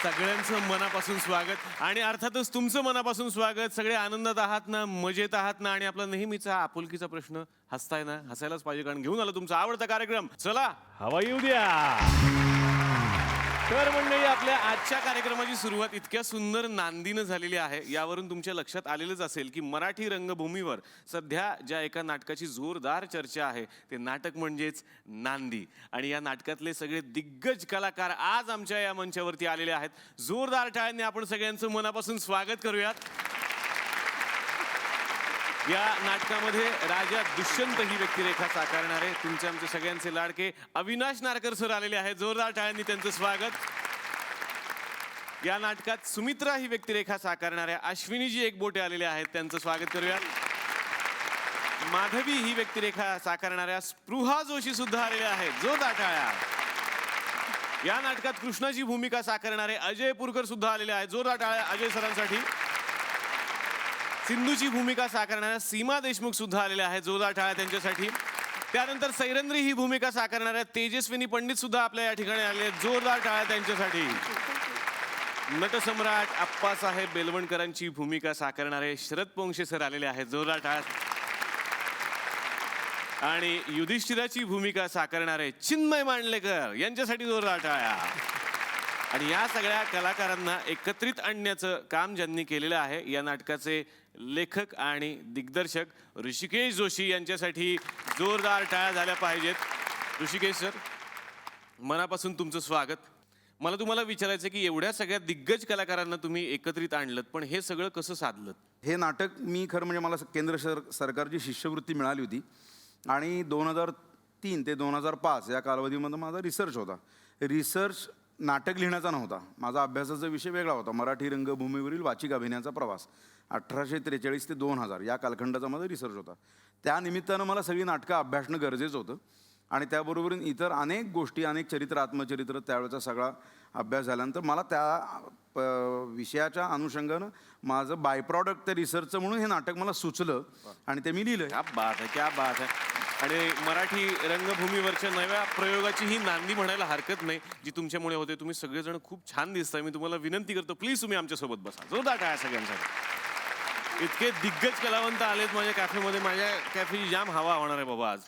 सगळ्यांचं मनापासून स्वागत आणि अर्थातच तुमचं मनापासून स्वागत. सगळे आनंदात आहात ना, मजेत आहात ना? आणि आपला नेहमीचा आपुलकीचा प्रश्न, हसताय ना? हसायलाच पाहिजे, कारण घेऊन आलो तुमचा आवडता कार्यक्रम. चला हवा येऊ द्या. तर मंडळी, आपल्या आजच्या कार्यक्रमाची सुरुवात इतक्या सुंदर नांदीनं झालेली आहे, यावरून तुमच्या लक्षात आलेलंच असेल की मराठी रंगभूमीवर सध्या ज्या एका नाटकाची जोरदार चर्चा आहे ते नाटक म्हणजेच नांदी. आणि या नाटकातले सगळे दिग्गज कलाकार आज आमच्या या मंचावरती आलेले आहेत. जोरदार टाळ्यांनी आपण सगळ्यांचं मनापासून स्वागत करूयात. या नाटकामध्ये राजा दुष्यंत ही व्यक्तिरेखा साकारणारे तुमचे आमचे सगळ्यांचे लाडके अविनाश नारकर सर आलेले आहेत. जोरदार टाळ्यांनी त्यांचं स्वागत. या नाटकात सुमित्रा ही व्यक्तिरेखा साकारणाऱ्या अश्विनीजी एकबोटे आलेले आहेत, त्यांचं स्वागत करूया. माधवी ही व्यक्तिरेखा साकारणाऱ्या स्पृहा जोशी सुद्धा आलेल्या आहेत. जोरदार टाळ्या. या नाटकात कृष्णाची भूमिका साकारणारे अजय पुरकर सुद्धा आलेले आहेत. जोरदार टाळ्या अजय सरांसाठी. सिंधूची भूमिका साकारणाऱ्या सीमा देशमुख सुद्धा आलेल्या आहेत. जोरदार टाळ्या त्यांच्यासाठी. त्यानंतर सैरंद्री ही भूमिका साकारणाऱ्या तेजस्विनी पंडित सुद्धा आपल्या या ठिकाणी आले आहेत. जोरदार टाळ्या त्यांच्यासाठी. नटसम्राट आप्पासाहेब बेलवणकरांची भूमिका साकारणारे शरद पोंक्षे सर आलेले आहेत. जोरदार टाळ्या. आणि युधिष्ठिराची भूमिका साकारणारे चिन्मय मांडलेकर यांच्यासाठी जोरदार टाळ्या. आणि या सगळ्या कलाकारांना एकत्रित आणण्याचं काम ज्यांनी केलेलं आहे, या नाटकाचे लेखक आणि दिग्दर्शक ऋषिकेश जोशी यांच्यासाठी जोरदार टाळ्या झाल्या पाहिजेत. ऋषिकेश सर, मनापासून तुमचं स्वागत. मला तुम्हाला विचारायचं की एवढ्या सगळ्या दिग्गज कलाकारांना तुम्ही एकत्रित आणलं, पण हे सगळं कसं साधलं? हे नाटक मी खरं म्हणजे मला केंद्र सरकारची शिष्यवृत्ती मिळाली होती आणि 2003 ते 2005 या कालावधीमध्ये माझा रिसर्च होता. रिसर्च नाटक लिहिण्याचा नव्हता, माझा अभ्यासाचा विषय वेगळा होता. मराठी रंगभूमीवरील वाचिक अभिनयाचा प्रवास 1843 ते 2000 या कालखंडाचा माझा रिसर्च होता. त्या निमित्तानं मला सगळी नाटकं अभ्यासणं गरजेचं होतं आणि त्याबरोबर इतर अनेक गोष्टी, अनेक चरित्र, आत्मचरित्र, त्यावेळेचा सगळा अभ्यास झाल्यानंतर मला त्या विषयाच्या अनुषंगानं माझं बाय प्रॉडक्ट त्या रिसर्चचं म्हणून हे नाटक मला सुचलं आणि ते मी लिहिलं. क्या बात आहे, क्या बात आहे. आणि मराठी रंगभूमीवरच्या नव्या प्रयोगाची ही नांदी म्हणायला हरकत नाही, जी तुमच्यामुळे होते. तुम्ही सगळेजण खूप छान दिसताय. मी तुम्हाला विनंती करतो, प्लीज तुम्ही आमच्यासोबत बसा. जोरदार टाळ्या सगळ्यांसाठी. इतके दिग्गज कलावंत आलेत माझ्या कॅफेमध्ये. माझ्या कॅफेची जाम हवा होणार आहे बाबा आज.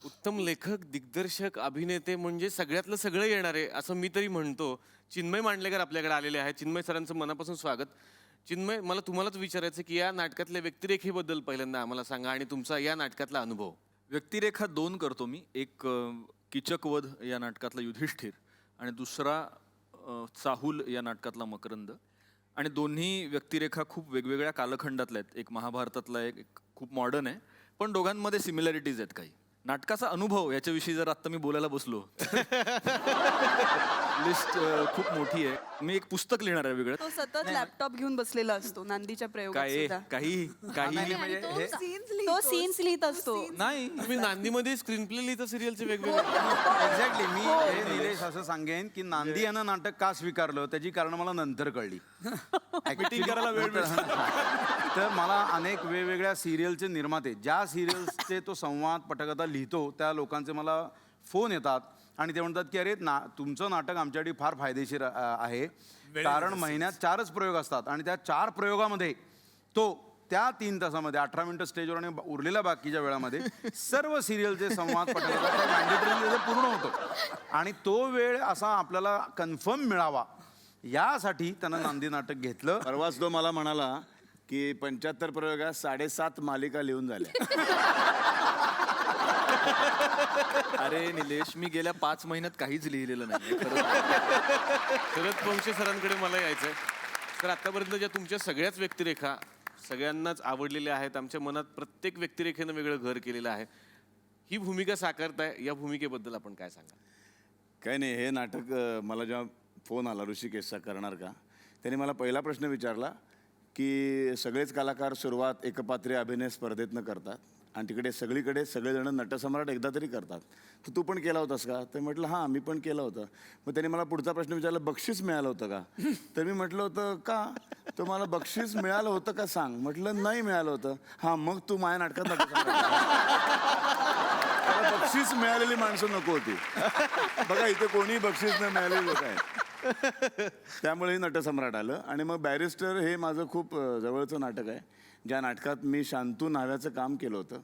उत्तम लेखक, दिग्दर्शक, अभिनेते म्हणजे सगळ्यातलं सगळं येणार आहे असं मी तरी म्हणतो. चिन्मय मांडलेकर आपल्याकडे आलेले आहेत. चिन्मय सरांचं मनापासून स्वागत. चिन्मय, मला तुम्हालाच विचारायचं की या नाटकातल्या व्यक्तिरेखेबद्दल पहिल्यांदा आम्हाला सांगा आणि तुमचा या नाटकातला अनुभव. व्यक्तिरेखा 2 करतो मी. एक कीचकवध या नाटकातला युधिष्ठिर आणि दुसरा चाहूल या नाटकातला मकरंद. आणि दोन्ही व्यक्तिरेखा खूप वेगवेगळ्या कालखंडातल्या आहेत. एक महाभारतातला, एक खूप मॉडर्न आहे, पण दोघांमध्ये सिमिलॅरिटीज आहेत काही. नाटकाचा अनुभव याच्याविषयी जर आत्ता मी बोलायला बसलो लिस्ट खूप मोठी आहे. मी एक पुस्तक लिहिणार आहे वेगळं. तो सतत लॅपटॉप घेऊन बसलेला असतो नांदीच्या प्रयोगात काय सुद्धा. काही म्हणजे हे तो सीन्स लिहित असतो. नाही, तुम्ही नांदीमध्ये स्क्रीन प्ले लिहिता सिरियलचे वेगवेगळे. एक्झॅक्टली. मी हे निलेश असं सांगेन की नांदी यानं नाटक का स्वीकारलं त्याची कारण मला नंतर कळली. मीटिंग करायला वेळ तर मला अनेक वेगवेगळ्या सिरियलचे निर्माते, ज्या सिरियल्सचे तो संवाद पटकथा लिहितो, त्या लोकांचे मला फोन येतात आणि ते म्हणतात की अरे तुमचं नाटक आमच्यासाठी फार फायदेशीर आहे, कारण महिन्यात 4च प्रयोग असतात आणि त्या 4 प्रयोगामध्ये तो त्या 3 तासामध्ये 18 मिनिटं स्टेजवर आणि उरलेल्या बाकीच्या वेळामध्ये सर्व सिरियलचे संवाद पटकथा मॅन्डेटरी पूर्ण होतो. आणि तो वेळ असा आपल्याला कन्फर्म मिळावा यासाठी त्यानं नांदी नाटक घेतलं. परवाच तो मला म्हणाला की 75 प्रयोगात 7.5 मालिका लिहून झाल्या. अरे निलेश, मी गेल्या 5 महिन्यात काहीच लिहिलेलं नाही शरद पोंक्षे सरांकडे मला यायचंय. तर आतापर्यंत ज्या तुमच्या सगळ्याच व्यक्तिरेखा सगळ्यांनाच आवडलेल्या आहेत, आमच्या मनात प्रत्येक व्यक्तिरेखेनं वेगळं घर केलेलं आहे. ही भूमिका साकारताय, या भूमिकेबद्दल आपण काय सांगा? काय नाही, हे नाटक मला जेव्हा फोन आला ऋषिकेशचा करणार का, त्याने मला पहिला प्रश्न विचारला की सगळेच कलाकार सुरुवात एकपात्रीय अभिनय स्पर्धेतनं करतात आणि तिकडे सगळीकडे सगळेजण नटसम्राट एकदा तरी करतात, तर तू पण केला होतास का? तर म्हटलं हां, मी पण केलं होतं. मग त्याने मला पुढचा प्रश्न विचारला, बक्षीस मिळालं होतं का? तर मी म्हटलं होतं का? तर मला बक्षीस मिळालं होतं का सांग. म्हटलं नाही मिळालं होतं. हां, मग तू माझ्या नाटकात बक्षीस मिळालेली माणसं नको होती. बघा, इथे कोणी बक्षीस नाही मिळालेली लोक आहेत. त्यामुळे नटसम्राट आलं. आणि मग बॅरिस्टर हे माझं खूप जवळचं नाटक आहे, ज्या नाटकात मी शांतू न्हाव्याचं काम केलं होतं.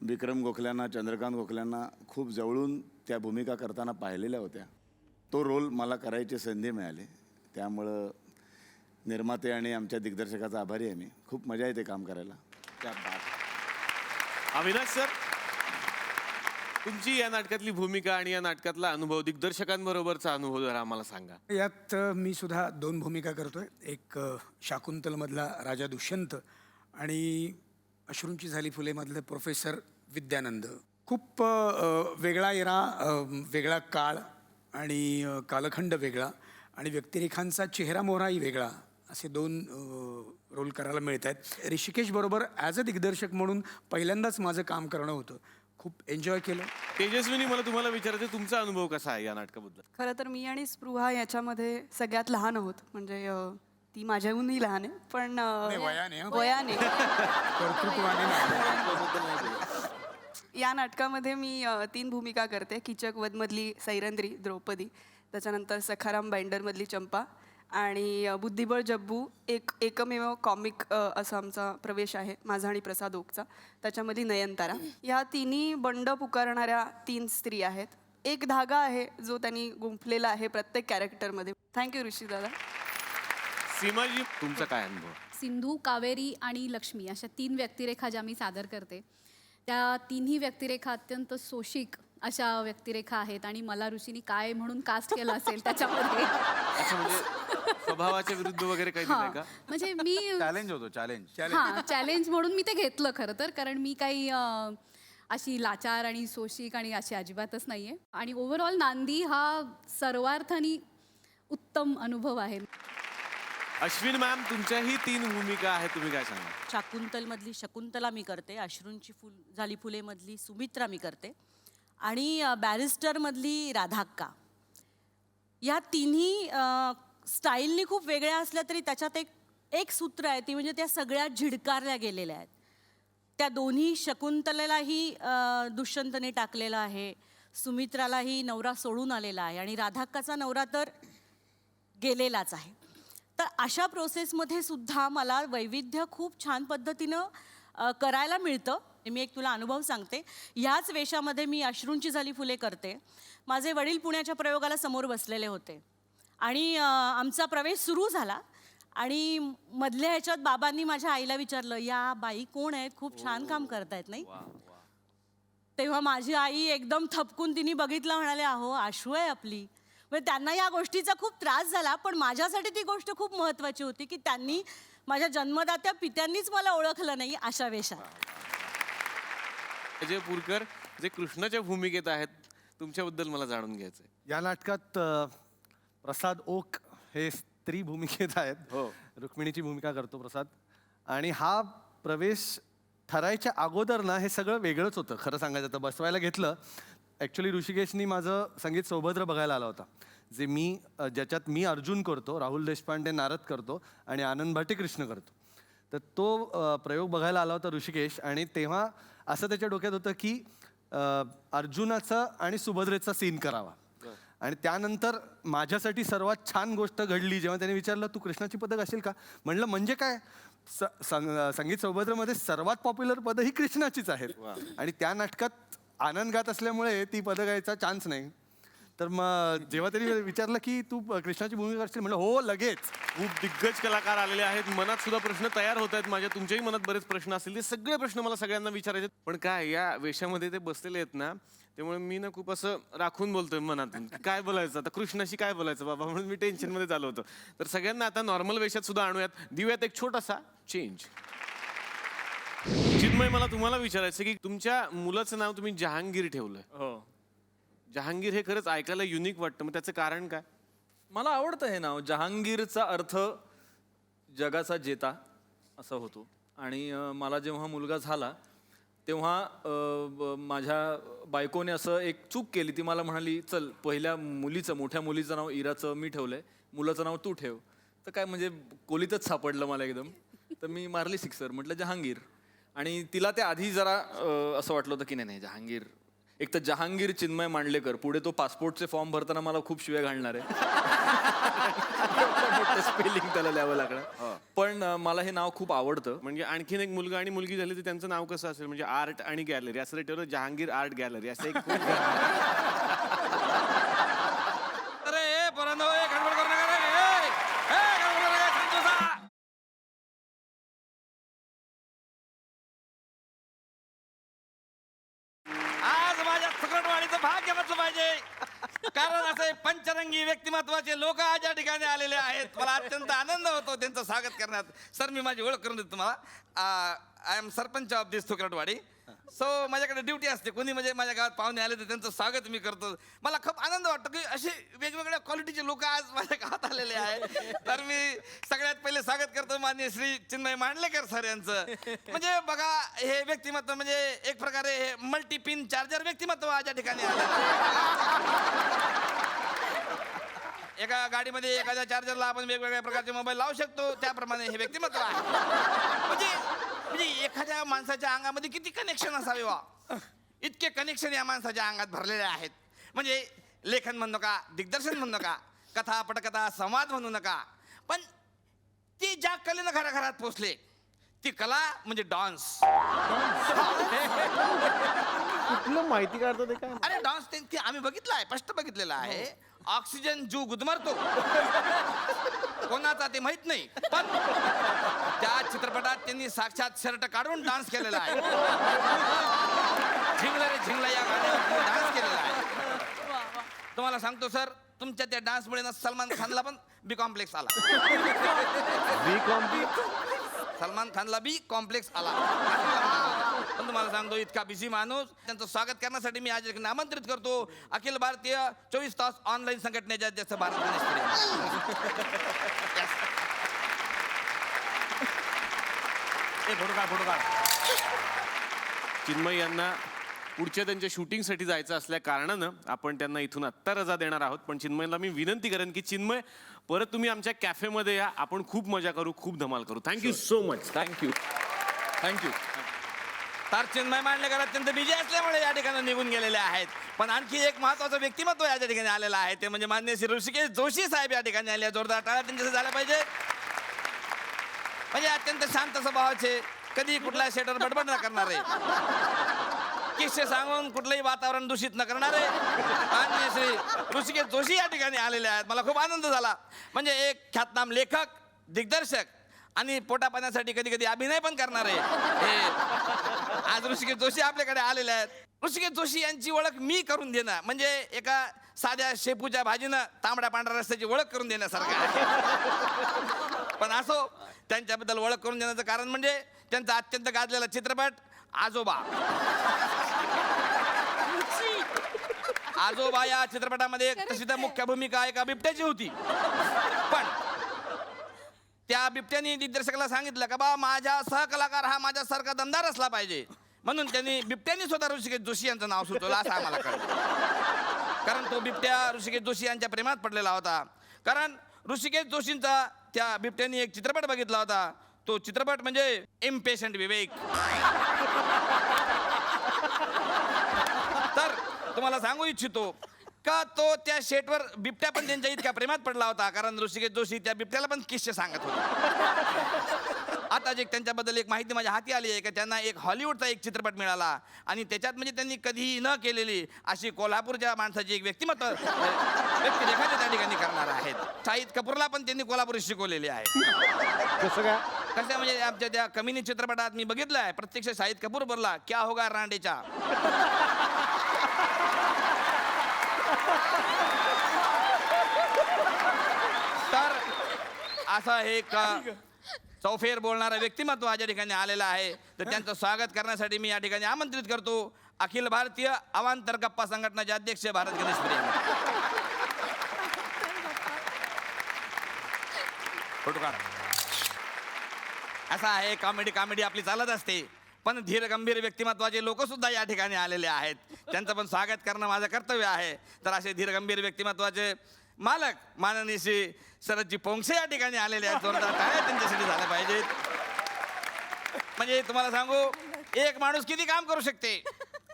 विक्रम गोखल्यांना, चंद्रकांत गोखल्यांना खूप जवळून त्या भूमिका करताना पाहिलेल्या होत्या. तो रोल मला करायची संधी मिळाली. त्यामुळं निर्माते आणि आमच्या दिग्दर्शकाचा आभारी आहे मी. खूप मजा येते काम करायला. क्या बात. अविनाश सर, तुमची या नाटकातली भूमिका आणि या नाटकातला अनुभव, दिग्दर्शकांबरोबरचा अनुभव जरा आम्हाला सांगा. यात मी सुद्धा 2 भूमिका करतोय. एक शाकुंतलमधला राजा दुष्यंत आणि अश्रूंची झाली फुलेमधलं प्रोफेसर विद्यानंद. खूप वेगळा एरा, वेगळा काळ आणि कालखंड वेगळा आणि व्यक्तिरेखांचा चेहरा मोहराही वेगळा, असे 2 रोल करायला मिळत आहेत. ऋषिकेश बरोबर ॲज अ दिग्दर्शक म्हणून पहिल्यांदाच माझं काम करणं होतं. खूप एन्जॉय केलं. तेजस्विनी, मला तुम्हाला विचारायचं, तुमचा अनुभव कसा आहे या नाटकाबद्दल? खरं तर मी आणि स्पृहा याच्यामध्ये सगळ्यात लहान आहोत. म्हणजे ती माझ्याहूनही लहान आहे, पण वयाने, हं. वयाने कर्तृत्वाने नाही. या नाटकामध्ये मी 3 भूमिका करते. कीचक वधमधली सैरंद्री द्रौपदी, त्याच्यानंतर सखाराम बाइंडरमधली चंपा आणि बुद्धिबळ जब्बू, एकमेव कॉमिक असा आमचा प्रवेश आहे माझा आणि प्रसाद ओकचा, त्याच्यामधली नयनतारा. ह्या तिन्ही बंड पुकारणाऱ्या 3 स्त्री आहेत. एक धागा आहे जो त्यांनी गुंफलेला आहे प्रत्येक कॅरेक्टरमध्ये. थँक्यू ऋषी दादा. सीमाजी, तुमचा काय अनुभव? सिंधू, कावेरी आणि लक्ष्मी अशा 3 व्यक्तिरेखा ज्या मी सादर करते, त्या तिन्ही व्यक्तिरेखा अत्यंत सोशिक अशा व्यक्तिरेखा आहेत आणि मला ऋषीनी काय म्हणून कास्ट केलं असेल त्याच्यामध्ये. असं म्हणजे स्वभावाच्या विरुद्ध वगैरे काही दिलंय का? म्हणजे मी चॅलेंज होतो, चॅलेंज. चॅलेंज म्हणून मी ते घेतलं खरं तर, कारण मी काही अशी लाचार आणि सोशिक आणि अशी अजिबातच नाहीये. आणि ओव्हरऑल नांदी हा सर्वार्थाने उत्तम अनुभव आहे. अश्विन मॅम, तुमच्याही 3 भूमिका आहेत, तुम्ही काय सांगा? शाकुंतलमधली शकुंतला मी करते, अश्रूंची झाली फुलेमधली सुमित्रा मी करते आणि बॅरिस्टरमधली राधाक्का. या तिन्ही स्टाईलनी खूप वेगळ्या असल्या तरी त्याच्यात एक सूत्र आहे, ती म्हणजे त्या सगळ्या झिडकारल्या गेलेल्या आहेत. त्या दोन्ही, शकुंतलेलाही दुष्यंतने टाकलेला आहे, सुमित्रालाही नवरा सोडून आलेला आहे आणि राधाक्काचा नवरा तर गेलेलाच आहे. तर अशा प्रोसेसमध्ये सुद्धा मला वैविध्य खूप छान पद्धतीनं करायला मिळतं. मी एक तुला अनुभव सांगते. ह्याच वेशामध्ये मी अश्रूंची झाली फुले करते. माझे वडील पुण्याच्या प्रयोगाला समोर बसलेले होते आणि आमचा प्रवेश सुरू झाला आणि मधल्या ह्याच्यात बाबांनी माझ्या आईला विचारलं, या बाई कोण आहेत, खूप छान काम करतायत नाही. तेव्हा माझी आई एकदम थपकून तिने बघितलं, म्हणाले, अहो आशू आहे आपली. म्हणजे त्यांना या गोष्टीचा खूप त्रास झाला, पण माझ्यासाठी ती गोष्ट खूप महत्त्वाची होती की त्यांनी, माझ्या जन्मदात्या पित्यांनीच मला ओळखलं नाही अशा वेशात. अजय पुरकर, जे कृष्णाच्या भूमिकेत आहेत, तुमच्याबद्दल मला जाणून घ्यायचंय. या नाटकात प्रसाद ओक हे स्त्री भूमिकेत आहेत. हो. रुक्मिणीची भूमिका करतो प्रसाद. आणि हा प्रवेश ठरायच्या अगोदर ना हे सगळं वेगळंच होतं खरं सांगायचं तर. बसवायला घेतलं, ॲक्च्युली ऋषिकेशनी माझं संगीत सौभद्र बघायला आला होता, जे ज्याच्यात मी अर्जुन करतो, राहुल देशपांडे नारद करतो आणि आनंद भाटे कृष्ण करतो. तर तो प्रयोग बघायला आला होता ऋषिकेश. आणि तेव्हा असं त्याच्या डोक्यात होतं की अर्जुनाचा आणि सुभद्रेचा सीन करावा. आणि त्यानंतर माझ्यासाठी सर्वात छान गोष्ट घडली जेव्हा त्याने विचारलं, तू कृष्णाची पदक असेल का? म्हणलं म्हणजे काय, संगीत सौभद्रमध्ये सर्वात पॉप्युलर पदं ही कृष्णाचीच आहेत आणि त्या नाटकात आनंद गात असल्यामुळे ती पदं गायचा चान्स नाही. तर मग जेव्हा त्यांनी विचारलं की तू कृष्णाची भूमिका करशील, म्हणलं हो लगेच. खूप दिग्गज कलाकार आलेले आहेत. मनात सुद्धा प्रश्न तयार होत आहेत माझ्या. तुमच्याही मनात बरेच प्रश्न असतील, ते सगळे प्रश्न मला सगळ्यांना विचारायचे. पण काय, या वेशामध्ये ते बसलेले आहेत ना, त्यामुळे मी ना खूप असं राखून बोलतोय मनातून, काय बोलायचं आता, कृष्णाशी काय बोलायचं बाबा, म्हणून मी टेन्शनमध्ये झालो होतो. तर सगळ्यांना आता नॉर्मल वेशात सुद्धा आणूयात, देऊयात एक छोटासा चेंज. चिन्मय, मला तुम्हाला विचारायचं की तुमच्या मुलाचं नाव तुम्ही जहांगीर ठेवलंय. हो, जहांगीर हे खरंच ऐकायला युनिक वाटतं, मग त्याचं कारण काय? मला आवडतं हे नाव. जहांगीरचा अर्थ जगाचा जेता असा होतो. आणि मला जेव्हा मुलगा झाला तेव्हा माझ्या बायकोने असं एक चूक केली. ती मला म्हणाली, चल पहिल्या मुलीचं, मोठ्या मुलीचं नाव इराचं मी ठेवलंय, मुलाचं नाव तू ठेव. तर काय म्हणजे कोलीतच सापडलं मला एकदम. तर मी मारली सिक्सर, म्हटलं जहांगीर. आणि तिला ते आधी जरा असं वाटलं होतं की नाही जहांगीर एक तर जहांगीर चिन्मय मांडलेकर, पुढे तो पासपोर्टचे फॉर्म भरताना मला खूप शिव्या घालणार आहे. स्पेलिंग त्याला लिहावं लागणार. पण मला हे नाव खूप आवडतं. म्हणजे आणखीन एक मुलगा आणि मुलगी झाली तर त्यांचं नाव कसं असेल? म्हणजे आर्ट आणि गॅलरी असं ठेवलं, जहांगीर आर्ट गॅलरी असं एक. अरे पोरांनो, गडबड करू नका रे. गडबड करू नका, शांत बसा. आज माझ्या सुकटवाडीचं भाग्य म्हटलं पाहिजे, कारण असे पंचरंगी व्यक्तिमत्वाचे लोक आज या ठिकाणी आलेले आहेत. मला अत्यंत आनंद होतो त्यांचं स्वागत करण्यात. सर, मी माझी ओळख करून देतो तुम्हाला. I am sarpanch of this Sukatwadi. So माझ्याकडे ड्युटी असते, कोणी म्हणजे माझ्या गावात पाहुणे आले तर त्यांचं स्वागत मी करतो. मला खूप आनंद वाटतो की असे वेगवेगळ्या क्वालिटीचे लोक आज माझ्या गावात आलेले आहेत. तर मी सगळ्यात पहिले स्वागत करतो माननीय श्री चिन्मय मांडलेकर सर यांचं. म्हणजे बघा, हे व्यक्तिमत्व म्हणजे एक प्रकारे हे मल्टी पिन चार्जर व्यक्तिमत्व आज या ठिकाणी आलेलं आहे. एका गाडीमध्ये एखाद्या चार्जरला आपण वेगवेगळ्या प्रकारचे मोबाईल लावू शकतो, त्याप्रमाणे हे व्यक्तिमत्व आहे. म्हणजे एखाद्या माणसाच्या अंगामध्ये किती कनेक्शन असावे वा, इतके कनेक्शन या माणसाच्या अंगात भरलेले आहेत. म्हणजे लेखन म्हणू नका, दिग्दर्शन म्हणू नका, कथा पटकथा संवाद म्हणू नका, पण ती ज्या कलेनं घराघरात पोचले ती कला म्हणजे डान्स. कुठलं माहिती काढतो ते काय? अरे डान्स ते आम्ही बघितलं आहे, स्पष्ट बघितलेलं आहे. ऑक्सिजन जीव गुदमरतो कोणाचा ते माहित नाही, पण त्या चित्रपटात त्यांनी साक्षात शर्ट काढून डान्स केलेला आहे. झिंगला रे झिंगला या गाण्यावर डान्स केलेला आहे. तुम्हाला सांगतो सर, तुमच्या त्या डान्समुळे ना सलमान खानला पण बी कॉम्प्लेक्स आला. सलमान खानला बी कॉम्प्लेक्स आला. पण तुम्हाला सांगतो, इतका बिझी माणूस, त्यांचं स्वागत करण्यासाठी मी आज आमंत्रित करतो अखिल भारतीय 24 तास ऑनलाईन संघटनेच्या अध्यक्ष भारत गणेश प्रिया. फोटो काढ. चिन्मय यांना पुढच्या त्यांच्या शूटिंगसाठी जायचं असल्या कारणानं आपण त्यांना इथून आत्ता रजा देणार आहोत. पण चिन्मयला मी विनंती करेन की चिन्मय, परत तुम्ही आमच्या कॅफेमध्ये या, आपण खूप मजा करू, खूप धमाल करू. Thank you so much. थँक्यू. तर चिन्मय मांडलेकर अत्यंत बिझी असल्यामुळे या ठिकाणी निघून गेलेले आहेत. पण आणखी एक महत्वाचं व्यक्तिमत्व या ठिकाणी आलेलं आहे, ते म्हणजे माननीय श्री ऋषिकेश जोशी साहेब या ठिकाणी आले. जोरदार टाळ्या त्यांच्यासाठी झाल्या पाहिजे. म्हणजे अत्यंत शांत स्वभावाचे, कधी कुठला शेटर बडबड न करणारे, किस्से सांगून कुठलंही वातावरण दूषित न करणारे माननीय श्री ऋषिकेश जोशी या ठिकाणी आलेले आहेत. मला खूप आनंद झाला. म्हणजे एक ख्यातनाम लेखक, दिग्दर्शक आणि पोटापाण्यासाठी कधी कधी अभिनय पण करणारे हे आज ऋषिकेश जोशी आपल्याकडे आलेले आहेत. ऋषिकेश जोशी यांची ओळख मी करून देणं म्हणजे एका साध्या शेपूच्या भाजीनं तांबड्या पांढऱ्या रस्त्याची ओळख करून देण्यासारखं आहे. पण असो, त्यांच्याबद्दल ओळख करून देण्याचं कारण म्हणजे त्यांचा अत्यंत गाजलेला चित्रपट आजोबा. आजोबा या चित्रपटामध्ये तशी तर मुख्य भूमिका एका बिबट्याची होती, पण त्या बिबट्याने दिग्दर्शकाला सांगितलं का बा, माझ्या सहकलाकार हा माझ्यासारखा दमदार असला पाहिजे, म्हणून त्यांनी बिबट्याने स्वतः ऋषिकेश जोशी यांचं नाव सुचवलं असं आम्हाला कळलं. कारण तो बिबट्या ऋषिकेश जोशी यांच्या प्रेमात पडलेला होता. कारण ऋषिकेश जोशींचा त्या बिबट्याने एक चित्रपट बघितला होता. तो चित्रपट म्हणजे इम्पेशंट विवेक. तर तुम्हाला सांगू इच्छितो का तो त्या शेटवर बिबट्या पण त्यांच्या इतक्या प्रेमात पडला होता, कारण ऋषिकेश जोशी त्या बिबट्याला पण किस्से सांगत होते. आता जे त्यांच्याबद्दल एक माहिती माझ्या हाती आली आहे की त्यांना एक हॉलिवूडचा एक चित्रपट मिळाला आणि त्याच्यात म्हणजे त्यांनी कधीही न केलेली अशी कोल्हापूरच्या माणसाची एक व्यक्तिरेखा ते त्या ठिकाणी करणार आहेत. शाहिद कपूरला पण त्यांनी कोल्हापुरी शिकवलेली आहे. कसं म्हणजे आमच्या त्या कमिनी चित्रपटात मी बघितलं आहे, प्रत्यक्ष शाहिद कपूर बोलला क्या होगा रांडेच्या. तर असा एक चौफेर बोलणारा व्यक्तिमत्व या ठिकाणी आलेला आहे. तर त्यांचं स्वागत करण्यासाठी मी या ठिकाणी आमंत्रित करतो अखिल भारतीय अवांतर गप्पा संघटनाचे अध्यक्ष भारत गणेश प्रिया. फोटो काढा. असा आहे, कॉमेडी आपली चालत असते, पण धीर गंभीर व्यक्तिमत्वाचे लोक सुद्धा या ठिकाणी आलेले आहेत. त्यांचं पण स्वागत करणं माझं कर्तव्य आहे. तर असे धीर गंभीर व्यक्तिमत्वाचे मालक माननीय श्री शरदजी पोंक्षे या ठिकाणी आलेले आहेत. जोरदार टाळ्या त्यांच्यासाठी झाल्या पाहिजेत. म्हणजे तुम्हाला सांगू, एक माणूस किती काम करू शकते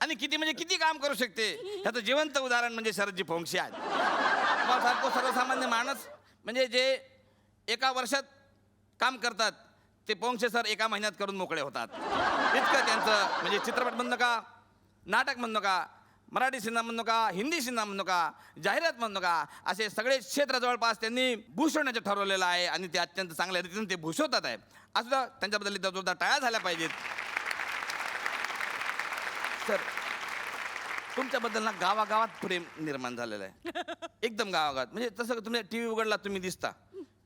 आणि किती म्हणजे किती काम करू शकते ह्याचं जिवंत उदाहरण म्हणजे शरदजी फोंक्षे आहेत. तुम्हाला सांगतो, सर्वसामान्य माणूस म्हणजे जे एका वर्षात काम करतात ते पोंक्षे सर एका महिन्यात करून मोकळे होतात. इतकं त्यांचं म्हणजे चित्रपट म्हणू नका, नाटक म्हणू नका, मराठी सिनेमा म्हणू नका, हिंदी सिनेमा म्हणू नका, जाहिरात म्हणू नका, असे सगळे क्षेत्र जवळपास त्यांनी भूषवण्याचं ठरवलेलं आहे आणि ते अत्यंत चांगल्या रीतीने ते भूषवतात आहे. असं त्यांच्याबद्दल जोरदार टाळ्या झाल्या पाहिजेत. सर तुमच्याबद्दल ना गावागावात प्रेम निर्माण झालेलं आहे, एकदम गावागावात. म्हणजे तसं तुम्ही टी व्ही उघडला तुम्ही दिसता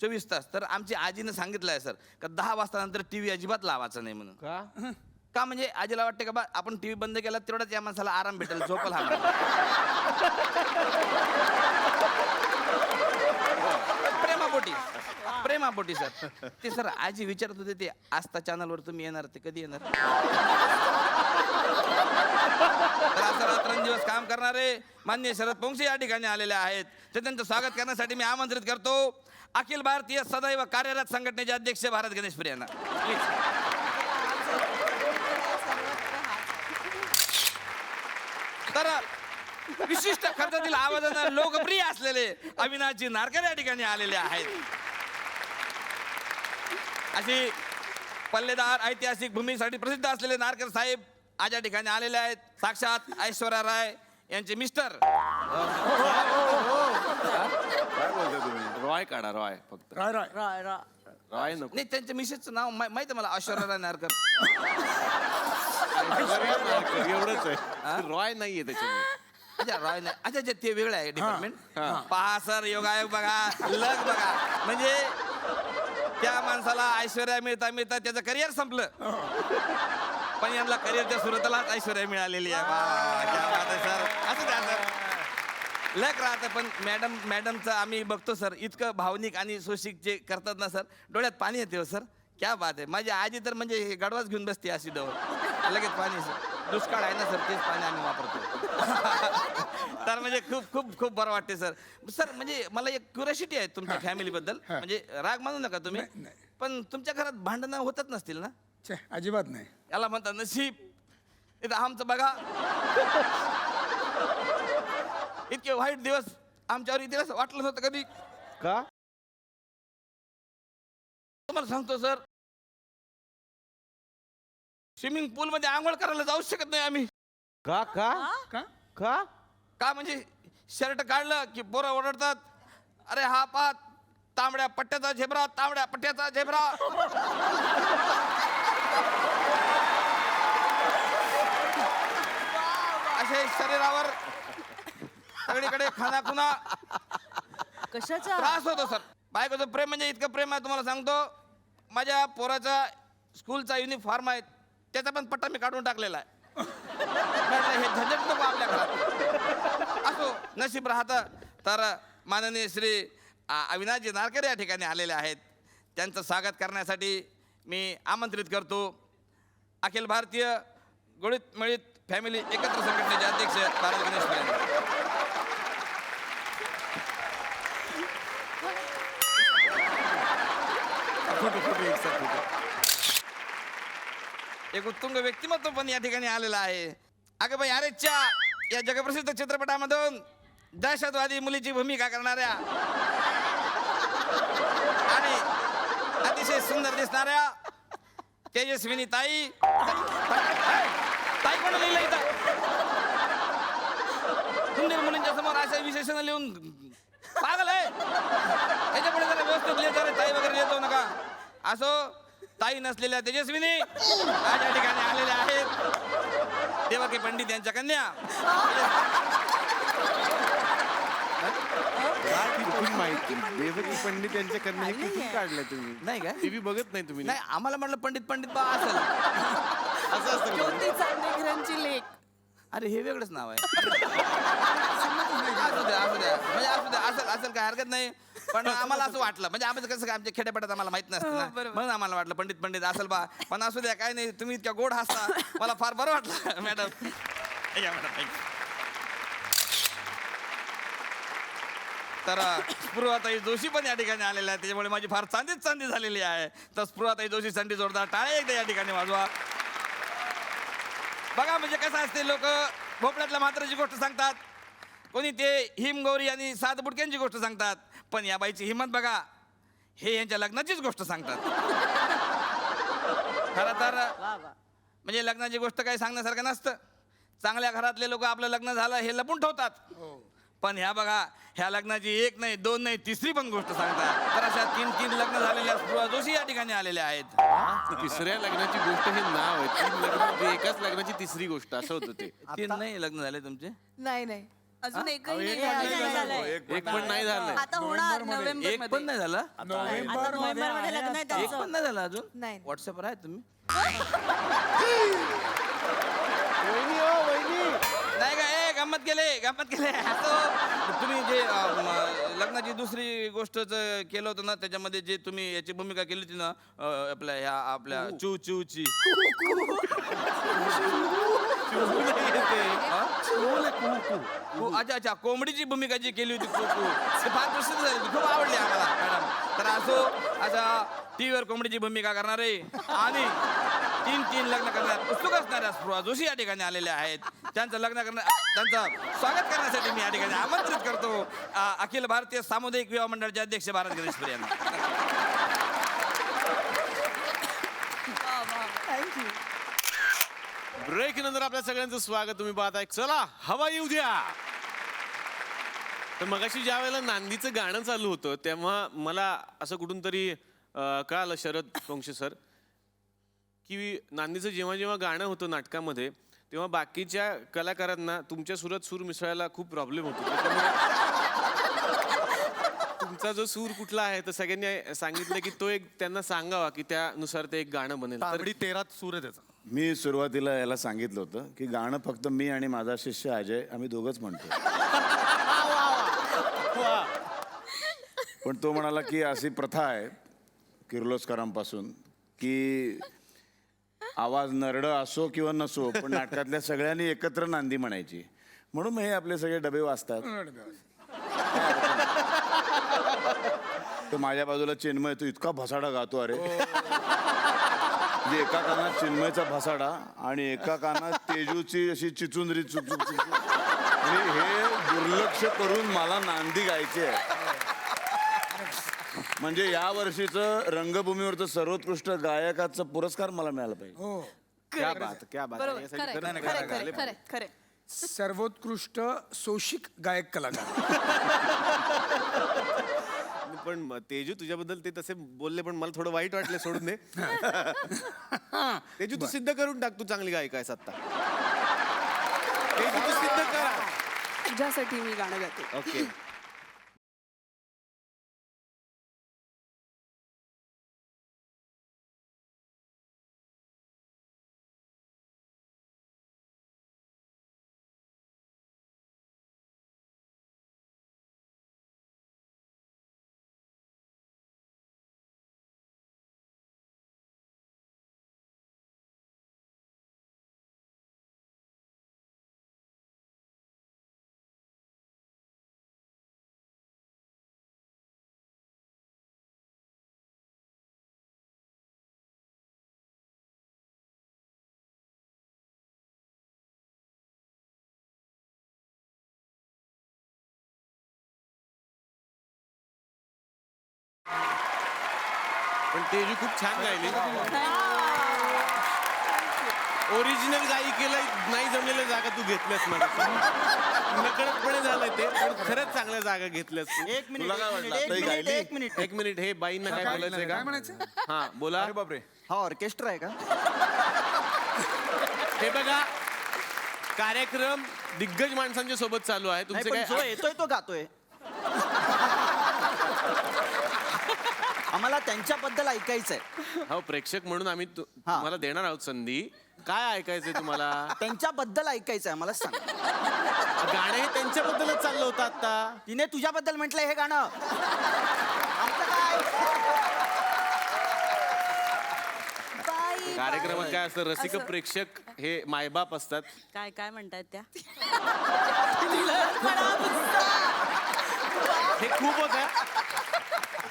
24 तास. तर आमची आजीनं सांगितलं आहे सर का 10 वाजता नंतर टी व्ही अजिबात लावायचा नाही म्हणून. का म्हणजे आजीला वाटते का बा आपण टी व्ही बंद केला तेवढाच या माणसाला आराम भेटेल, झोपल हा माणूस. प्रेमापोटी सर. ते सर आजी विचारत होते ते आस्था चॅनलवर तुम्ही येणार, ते कधी येणार? तर असं रात्रंदिवस काम करणारे माननीय शरद पोंक्षे या ठिकाणी आलेले आहेत. तर त्यांचं स्वागत करण्यासाठी मी आमंत्रित करतो अखिल भारतीय सदैव कार्यरत संघटनेचे अध्यक्ष भारत गणेश प्रिय यांना. तर विशिष्ट खर्चातील आवाजाने लोकप्रिय असलेले अविनाशजी नारकर या ठिकाणी आलेले आहेत. अशी पल्लेदार ऐतिहासिक भूमीसाठी प्रसिद्ध असलेले नारकर साहेब आज या ठिकाणी आलेले आहेत. साक्षात ऐश्वर्या राय यांचे मिस्टर. काय बोलताय तुम्ही? रॉय काढा, रॉय फक्त. रॉय नको. नाही, त्यांच्या मिसेसचं नाव माहिती आहे मला, ऐश्वर्या राय नारकर. एवढंच आहे, रॉय नाहीये त्याच्यामध्ये. अच्छा रॉय नाही, अच्छा अच्छा ते वेगळं आहे डिपार्टमेंट. पहा सर, योगायोग बघा, लक बघा. म्हणजे त्या माणसाला ऐश्वर्या मिळता मिळता त्याचं करिअर संपलं, पण यांना करिअरच्या सुरुवातीलाच ऐश्वर्या मिळालेली आहे. वा, क्या बात आहे सर. असं द्या सर, लक राहतं. पण मॅडमचं आम्ही बघतो सर, इतकं भावनिक आणि सोशिक जे करतात ना सर, डोळ्यात पाणी येते हो सर. क्या बात आहे. माझी आजी तर म्हणजे हे गडवाच घेऊन बसते अशी डोळ, लगेच पाणी सर. दुष्काळ आहे ना सर, तेच पाणी आम्ही वापरतो. तर म्हणजे खूप खूप खूप बरं वाटते सर. सर म्हणजे मला एक क्युरियोसिटी आहे तुमच्या फॅमिलीबद्दल. म्हणजे राग मानू नका तुम्ही, पण तुमच्या घरात भांडणं होतच नसतील ना? अजिबात नाही. याला म्हणतात नशीब. इथं आमचं बघा, इतके वाईट दिवस आमच्यावर इतिहास वाटलं नव्हतं कधी. का? तुम्हाला सांगतो सर, स्विमिंग पूल मध्ये आंघोळ करायला जाऊ शकत नाही आम्ही. का का का? का? का म्हणजे शर्ट काढलं की पोरं ओरडतात, अरे हा पा तांबड्या पट्ट्याचा झेब्रा, तांबड्या पट्ट्याचा झेब्रा. असे शरीरावर सगळीकडे खानाखुना कशाचा त्रास होतो सर. बायकोचं प्रेम म्हणजे इतकं प्रेम आहे तुम्हाला सांगतो, माझ्या पोराचा स्कूलचा युनिफॉर्म आहे त्याचा पण पट्टा मी काढून टाकलेला आहे. म्हटलं हे झंझट नको आपल्या घरात. असो नशीब राहतं. तर माननीय श्री अविनाशजी नारकर या ठिकाणी आलेले आहेत. त्यांचं स्वागत करण्यासाठी मी आमंत्रित करतो अखिल भारतीय गोळीत मळीत फॅमिली एकत्र संघटनेचे अध्यक्ष भारत गणेश प्रिय यांना. एक उत्तुंग व्यक्तिमत्व पण या ठिकाणी आलेलं आहे. अगं बाई अरेच्या या जगप्रसिद्ध चित्रपटामधून दहशतवादी मुलीची भूमिका करणाऱ्या आणि अतिशय सुंदर दिसणाऱ्या तेजस्विनी ताई. ताई कोण लिहिलं इथं? सुंदर मुलींच्या समोर अशा विशेषण लिहून पागल आहे. त्याच्यापुढे जरा व्यवस्थित लिहित ताई वगैरे लिहितो नका. असो ताई नसलेल्या तेजस्विनी आज या ठिकाणी आलेल्या आहेत. देवकी पंडित यांच्या कन्या. कुठून माहिती? देवकी पंडित यांच्या कन्या कुठून काढल्या तुम्ही? नाही काय टीव्ही बघत नाही तुम्ही? नाही, आम्हाला म्हटलं पंडित पंडित बा असेल. असं असतं का? ज्योती चांदेकरांची लेक. अरे हे वेगळंच नाव आहे. असू द्या असू द्या, म्हणजे असू द्या, असेल असेल काय हरकत नाही. पण आम्हाला असं वाटलं, म्हणजे आम्ही कसं काय आमच्या खेड्यापाड्यात आम्हाला माहित नसतं ना, म्हणून आम्हाला वाटलं पंडित पंडित असेल बा. पण असू द्या, काय नाही, तुम्ही इतक्या गोड हसता, मला फार बरं वाटलं मॅडम. या मॅडम. तर स्पृहाताई जोशी पण या ठिकाणी आलेल्या आहेत, त्याच्यामुळे माझी फार चांदीच चांदी झालेली आहे. तर स्पृहाताई जोशी साठी जोरदार टाळे एकदा या ठिकाणी वाजवा. बघा म्हणजे कसं असते, लोक भोपळ्यातल्या म्हाताऱ्याची गोष्ट सांगतात, कोणी ते हिमगौरी आणि सात बुडक्यांची गोष्ट सांगतात, पण या बाईची हिंमत बघा, हे यांच्या लग्नाचीच गोष्ट सांगतात. खरं तर म्हणजे लग्नाची गोष्ट काही सांगण्यासारखं नसतं. चांगल्या घरातले लोक आपलं लग्न झालं हे लपून ठेवतात, पण ह्या बघा, ह्या लग्नाची एक नाही, दोन नाही, तिसरी पण गोष्ट सांगतात. तर अशा 3 लग्न झालेल्या स्पृहा जोशी या ठिकाणी आलेल्या आहेत. तिसऱ्या लग्नाची गोष्ट हे नाव आहे. 3 लग्न म्हणजे एकाच लग्नाची तिसरी गोष्ट असं होतं ते. 3 नाही लग्न झाले तुमचे? नाही अजून एकही नाही एक पण नाही झालंय. आता होणार एक नोव्हेंबर पण नाही झालं? नोव्हेंबरमध्ये लग्न आहे एक त्यांचं. पण नाही झालं अजून? नाही. व्हॉट्सअपवर आहे तुम्ही? नाही का, गंमत केले असं. तुम्ही जे लग्नाची दुसरी गोष्ट केलं होतं ना, त्याच्यामध्ये जे तुम्ही याची भूमिका केली होती ना, आपल्या चूची अच्छा कोंबडीची भूमिका जी केली होती, ते फार प्रसिद्ध झाली होती, खूप आवडली आम्हाला मॅडम. तर अशा टीव्हीवर कोंबडीची भूमिका करणारे आणि 3 लग्न करण्यात उत्सुक असणाऱ्या स्पृहा जोशी या ठिकाणी आलेल्या आहेत. त्यांचं त्यांचं स्वागत करण्यासाठी मी या ठिकाणी आमंत्रित करतो अखिल भारतीय सामुदायिक विवाह मंडळाचे अध्यक्ष भारत गणेशपुरी यांना. ब्रेक नंतर आपल्या सगळ्यांचं स्वागत. तुम्ही पाहताय चला हवा येऊ द्या. तर मगाशी ज्या वेळेला नांदीचं गाणं चालू होतं तेव्हा मला असं कुठून तरी कळालं, शरद वंशे सर, की नांदीचं जेव्हा जेव्हा गाणं होतं नाटकामध्ये तेव्हा बाकीच्या कलाकारांना तुमच्या सुरात सूर मिसळायला खूप प्रॉब्लेम होतो. त्याच्यामुळे तुमचा जो सूर कुठला आहे तर सगळ्यांनी सांगितलं की तो एक त्यांना सांगावा की त्यानुसार ते एक गाणं बनेल. तर तांबडी 13 सूर आहे त्याचा. मी सुरुवातीला याला सांगितलं होतं की गाणं फक्त मी आणि माझा शिष्य अजय आम्ही दोघंच म्हणतो. पण तो म्हणाला की अशी प्रथा आहे किर्लोस्करांपासून की आवाज नरडं असो किंवा नसो पण नाटकातल्या सगळ्यांनी एकत्र नांदी म्हणायची, म्हणून मग हे आपले सगळे डबे वाजतात. तो माझ्या बाजूला चिन्मय, तो इतका भसाडा गातो अरे, म्हणजे एका कानात चिन्मयचा भसाडा आणि एका कानात तेजूची अशी चिचुंदरी आणि हे दुर्लक्ष करून मला नांदी गायची आहे. म्हणजे या वर्षीचं रंगभूमीवरचं सर्वोत्कृष्ट गायकाचा पुरस्कार मला मिळाला पाहिजे. क्या बात आहे. यासाठी खरे सर्वोत्कृष्ट सोशिक गायक कलाकार. पण तेजू तुझ्याबद्दल ते तसे बोलले पण मला थोडं वाईट वाटलं, सोडून दे. तेजू तू सिद्ध करून टाक, तू चांगली गायिका आहेस आता. तेजू तू सिद्ध कर. तुझ्यासाठी मी गाणं गाते. ओके. पण तेजू खूप छान गायली. ओरिजिनल गायिकेला नाही जमलेल्या जागा तू घेतल्यास मला. नकळतपणे झालंय ते, पण खरंच चांगल्या जागा घेतल्यास. एक मिनिट हे बाईंना काय बोलायचंय का? हा बोला. अरे बापरे, हा ऑर्केस्ट्रा आहे का? हे बघा, कार्यक्रम दिग्गज माणसांच्या सोबत चालू आहे. नाही, तुमचे पण जो काय येतोय तो गातोय. आम्हाला त्यांच्याबद्दल ऐकायचंय. हो, प्रेक्षक म्हणून आम्ही तुम्हाला देणार आहोत संधी. काय ऐकायचंय तुम्हाला? त्यांच्याबद्दल ऐकायचंय आम्हाला, सांग. गाणं हे त्यांच्याबद्दलच चाललं होतं आता. तिने तुझ्याबद्दल म्हटलंय हे गाणं. आमचं काय? कार्यक्रमात काय असतं, रसिक प्रेक्षक हे मायबाप असतात. काय काय म्हणतायत त्या? हे खूप होतं.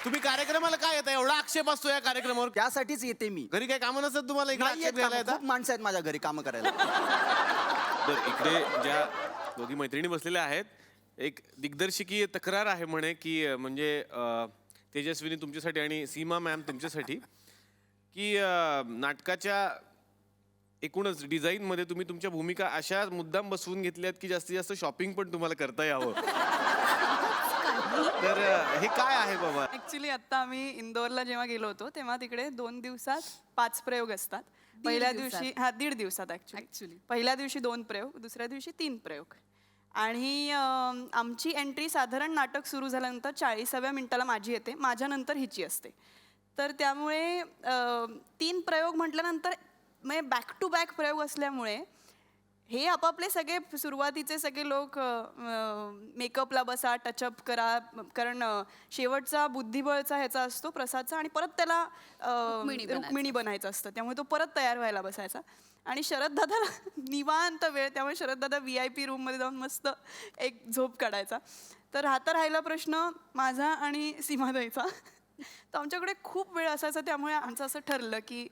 तुम्ही कार्यक्रमाला काय येता एवढा आक्षेप असतो या कार्यक्रमावर? त्यासाठीच येते मी. घरी काही कामं नसतात तुम्हाला इकडे नाही येत आक्षेप घ्यायला कामं. येतात? खूप माणसं आहेत माझ्या घरी कामं करायला. बरं, इकडे ज्या दोघी मैत्रिणी बसलेल्या आहेत, एक दिग्दर्शकीय तक्रार आहे म्हणे की म्हणजे तेजस्विनी तुमच्यासाठी आणि सीमा मॅम तुमच्यासाठी की नाटकाच्या एकूणच डिझाईनमध्ये तुम्ही तुमच्या भूमिका अशा मुद्दाम बसवून घेतल्यात की जास्तीत जास्त शॉपिंग पण तुम्हाला करता यावं. तर हे काय आहे बाबा? ऍक्च्युली आता आम्ही इंदोरला जेव्हा गेलो होतो तेव्हा तिकडे 2 दिवसात 5 प्रयोग असतात. पहिल्या दिवशी 1.5 दिवसात ऍक्च्युली पहिल्या दिवशी 2 प्रयोग, दुसऱ्या दिवशी 3 प्रयोग. आणि आमची एंट्री साधारण नाटक सुरू झाल्यानंतर 40व्या मिनिटाला माझी येते, माझ्यानंतर हिची असते. तर त्यामुळे 3 प्रयोग म्हटल्यानंतर म्हणजे बॅक टू बॅक प्रयोग असल्यामुळे हे आपापले सगळे सुरुवातीचे सगळे लोक मेकअपला बसा, टचअप करा, कारण शेवटचा बुद्धिबळचा ह्याचा असतो प्रसादचा आणि परत त्याला रुक्मिणी बनायचं असतं, त्यामुळे तो परत तयार व्हायला बसायचा. आणि शरद दादाला निवांत वेळ, त्यामुळे शरद दादा VIP रूममध्ये जाऊन मस्त एक झोप काढायचा. तर आता राहिला प्रश्न माझा आणि सीमाताईचा. तर आमच्याकडे खूप वेळ असायचा, त्यामुळे आमचं असं ठरलं की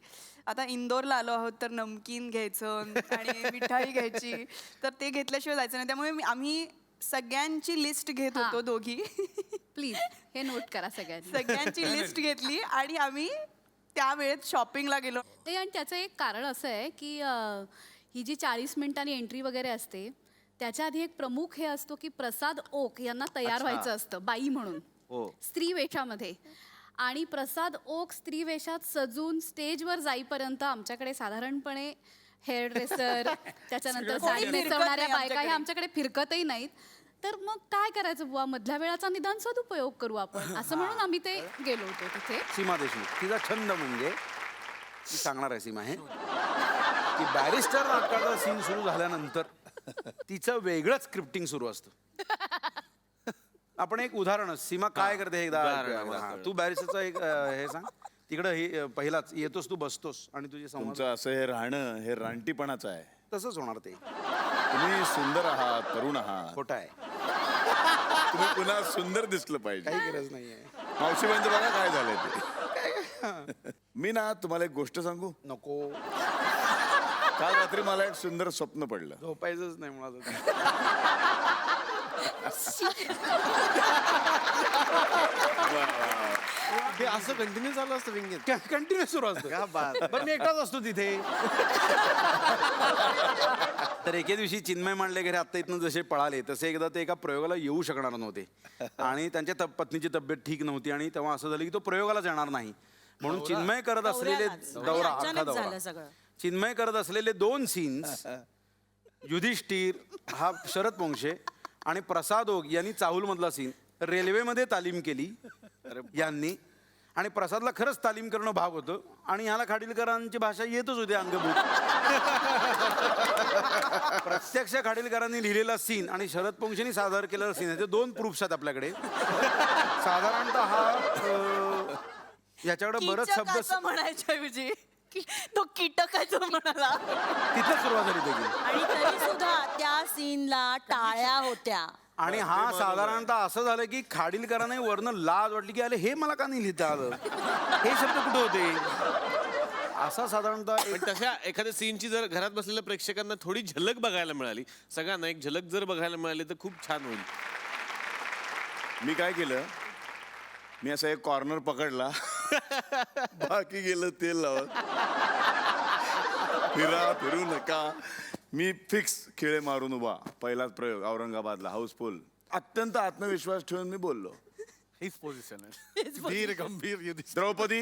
आता इंदोरला आलो आहोत तर नमकीन घ्यायचं आणि मिठाई घ्यायची, तर ते घेतल्याशिवाय जायचं नाही. त्यामुळे आम्ही सगळ्यांची लिस्ट घेत होतो दोघी. प्लीज हे नोट करा सगळ्यांनी. सगळ्यांची लिस्ट घेतली आणि आम्ही त्या वेळेत शॉपिंगला गेलो. ते आणि त्याचं एक कारण असं आहे की ही जी 40 मिनिटांनी एंट्री वगैरे असते त्याच्या आधी एक प्रमुख हे असतो की प्रसाद ओक यांना तयार व्हायचं असतं बाई म्हणून स्त्री वेषामध्ये. आणि प्रसाद ओक स्त्री वेषात सजून स्टेजवर जाईपर्यंत आमच्याकडे साधारणपणे हेअर ड्रेसर त्याच्यानंतर साडी नेसवणाऱ्या बायका ह्या आमच्याकडे फिरकतही नाहीत. तर मग काय करायचं बुवा, मधल्या वेळाचा निदान सदुपयोग करू आपण असं म्हणून आम्ही ते गेलो होतो तिथे. सीमा देशमुख तिचा छंद म्हणजे ती सांगणार आहे सीमा हे की बॅरिस्टर नाटकाचा सीन सुरू झाल्यानंतर तिचं वेगळंच स्क्रिप्टिंग सुरू असतं. आपण एक उदाहरण, सीमा काय करते हे एकदा हा, तू बॅरिस्टरचा एक हे सांग. तिकडं हे पहिलाच येतोस तू, बसतोस आणि तुझे संवाद. तुमचं असं हे राहणं हे रानटीपणाचं आहे. तसंच होणार ते. तुम्ही सुंदर आहात, तरुण आहात. खोटं आहे, तुम्ही पुन्हा सुंदर दिसलं पाहिजे. काही गरज नाहीये. मावशीबाईंचं बघा काय झालंय ते. मी ना तुम्हाला एक गोष्ट सांगू. नको, काल रात्री मला एक सुंदर स्वप्न पडलं. झोपायचंच नाही मला. हे असं कंटिन्यू चालू असतं विंगेत? कंटिन्यू सुरू असतं. बरं मी एकटाच असतो तिथे. तर एके दिवशी चिन्मय मांडले घरी आत्ता इथनं जसे पळाले तसे एकदा ते एका प्रयोगाला येऊ शकणार नव्हते आणि त्यांच्या पत्नीची तब्येत ठीक नव्हती आणि तेव्हा असं झालं की तो प्रयोगालाच येणार नाही. म्हणून चिन्मय करत असलेले दौरा अख्खा दौरा चिन्मय करत असलेले 2 सीन्स युधिष्ठिर हा शरद पोंक्षे आणि प्रसाद ओक यांनी चाहूल मधला सीन रेल्वेमध्ये तालीम केली यांनी. आणि प्रसादला खरंच तालीम करणं भाग होतं आणि ह्याला खाडीलकरांची भाषा येतच होती अंगभूत. प्रत्यक्ष खाडीलकरांनी लिहिलेला सीन आणि शरद पोंक्षेनी सादर केलेला सीन याचे 2 प्रूफ्स आहेत आपल्याकडे. साधारणतः हा याच्याकडे बरंच शब्द कीचकाचं म्हणायच्या ऐवजी तो कीटकाचं म्हणाला. तिथं सुरुवात झाली त्याची. आणि तरी सुद्धा त्या सीनला टाळ्या होत्या. आणि हा साधारणतः असं झालं की खाडीलकरांना वरनं लाज वाटली की अरे हे मला का नाही लिहिता आलं, हे शब्द कुठे होते. असा साधारणतः पण तशा एखाद्या सीनची जर घरात बसलेल्या प्रेक्षकांना थोडी झलक बघायला मिळाली, सगळ्यांना एक झलक जर बघायला मिळाली तर खूप छान होईल. मी काय केलं, मी असा एक कॉर्नर पकडला, बाकी गेलं तेल लावत. फिरू नका. मी फिक्स खेळे मारून उभा. पहिलाच प्रयोग औरंगाबादला हाऊसफुल. अत्यंत आत्मविश्वास ठेवून मी बोललो, हीच पोझिशन आहे. धीर गंभीर युधिष्ठिर. द्रौपदी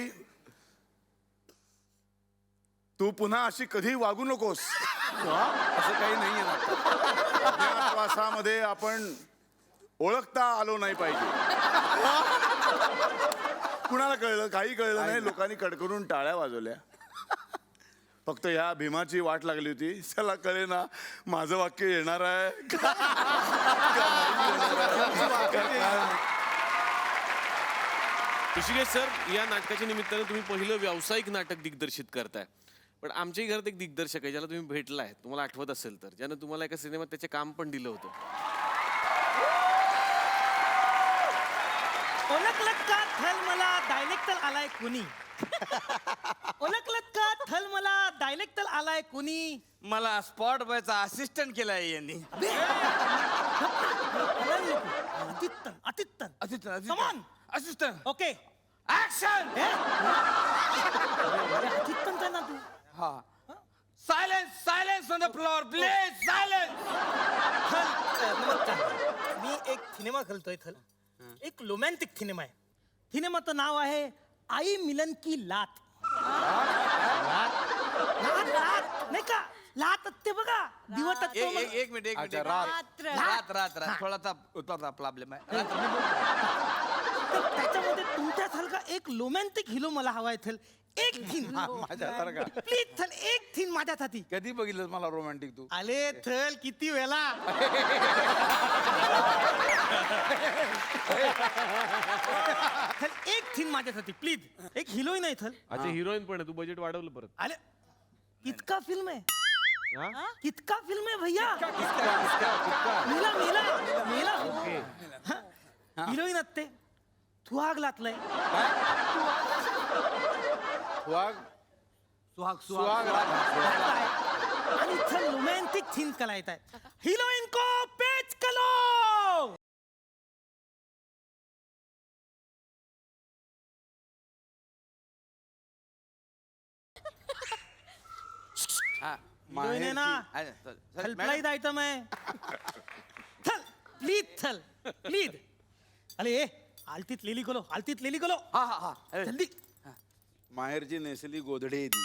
तू पुन्हा अशी कधी वागू नकोस. असं काही नाहीये ना. अज्ञातवासामध्ये आपण ओळखता आलो नाही पाहिजे. कुणाला कळलं, काही कळलं नाही. लोकांनी कडकडून टाळ्या वाजवल्या. फक्त ह्या भीमाची वाट लागली होती. त्याला कळे ना माझं वाक्य येणार आहे का ऋषिकेश सर, या नाटकाच्या निमित्तानं तुम्ही पहिलं व्यावसायिक नाटक दिग्दर्शित करताय. पण आमच्याही घरात एक दिग्दर्शक आहे ज्याला तुम्ही भेटलाय, तुम्हाला आठवत असेल तर, ज्यानं तुम्हाला एका सिनेमात त्याचे काम पण दिलं होतं. ओळखलत का थल मला डायलेक्टल आलाय कुणी ओळखलत का थल मला डायलेक्टल आलाय कुणी मला स्पॉट बॉयचा असिस्टंट केलाय यांनी. अतित्तन अतित्तन assistant Come on. Assistant okay action. अतित्तन काय ना तू हा silence silence on the floor please silence. नमस्कार मी एक सिनेमा खेळतोय थल एक रोमॅन्टिक सिनेमा आहे सिनेमाचं नाव आहे आई मिलन की लात लात लात नाही का लात ते बघा दिवस एक मिनिट अच्छा, रात. रात रात रात थोडासा उतरता प्रॉब्लेम आहे. त्याच्यामध्ये तुमच्यासारखा एक रोमॅन्टिक हिरो मला हवाय थल एक थीन माझ्यासारखा प्लीज थल एक थीन माझ्यासाठी कधी बघितलं मला रोमॅन्टिक तू? आले थल किती वेळा थल एक थीन माझ्यासाठी प्लीज एक हिरोईन आहे थल अच्छा हिरोईन पण आहे, तू बजेट वाढवलं परत. आले कितका फिल्म आहे कितका फिल्म आहे भैया मेला मेला मेला हिरोईन असते सुहाग लातलंय वाघ सुहाग सुहाग आणि इथं रोमॅन्टिक सीन कला येत आहे हिरोईन को पेच कलो हिरोईन आहे ना हेल्पलाइन आइटम आहे चल प्लीज चल प्लीज अरे आलतीत लेली कलो आलतीत लेली कलो हा हा हा जल्दी माहेरची नेसली गोधडी आहे ती.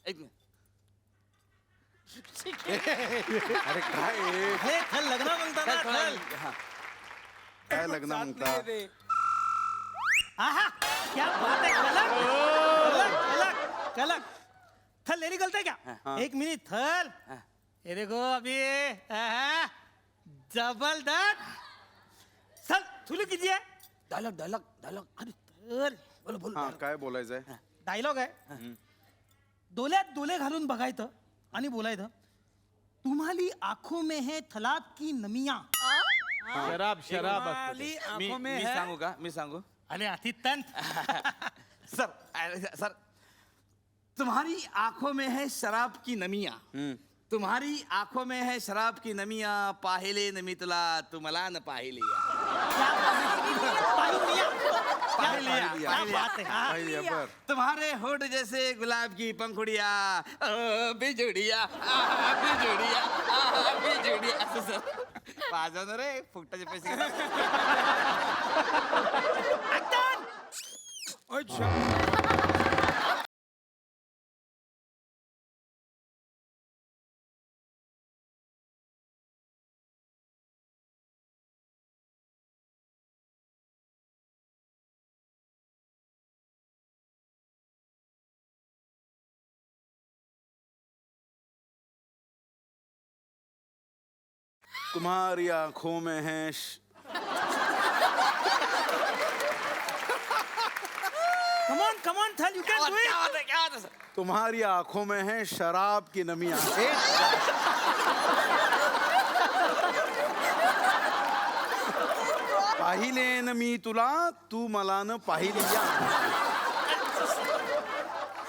एक मिनिट. अरे काय आहे? हे चल लग्न म्हणता ना चल काय लग्न म्हणता? आहा क्या बात है कलक कलक कलक कलक थल लेरी गलते क्या एक मिनट थल ये देखो अभी आहा, जबरदस्त चल सुरू कीजिए डायलॉग डायलॉग डायलॉग. अरे थल बोलो बोलो हा काय बोलायचंय? डायलॉग आहे डोल्यात डोले घालून बघायचं आणि बोलायचं तुम्हारी आंखों में है थलाब की नमिया शराब शराब असतं ते. तुम्हारी मी आंखों में मी है सांगू का मी सांगू अरे अतितन सर सर तुम्हारी आंखों में है शराब की नमिया तुम्हारी आंखों में है शराब की नमिया पाहिले न मी तुला तू मला न पाहिले क्या बात है हाँ। पाहिली आहे, बर. तुम्हारे होठ जैसे गुलाब की पंखुड़िया बिजुड़िया बिजुड़िया बिजुड़िया असं सर वाजवणार रे फुकटाचे पैसे घेतात. तुम्हारी आंखों में है come on थल you can do it क्या बात है, क्या बात है, सर. तुम्हारी आंखों में है शराब की नमिया. पाहिले न मी तुला तू मला न पाहिली या.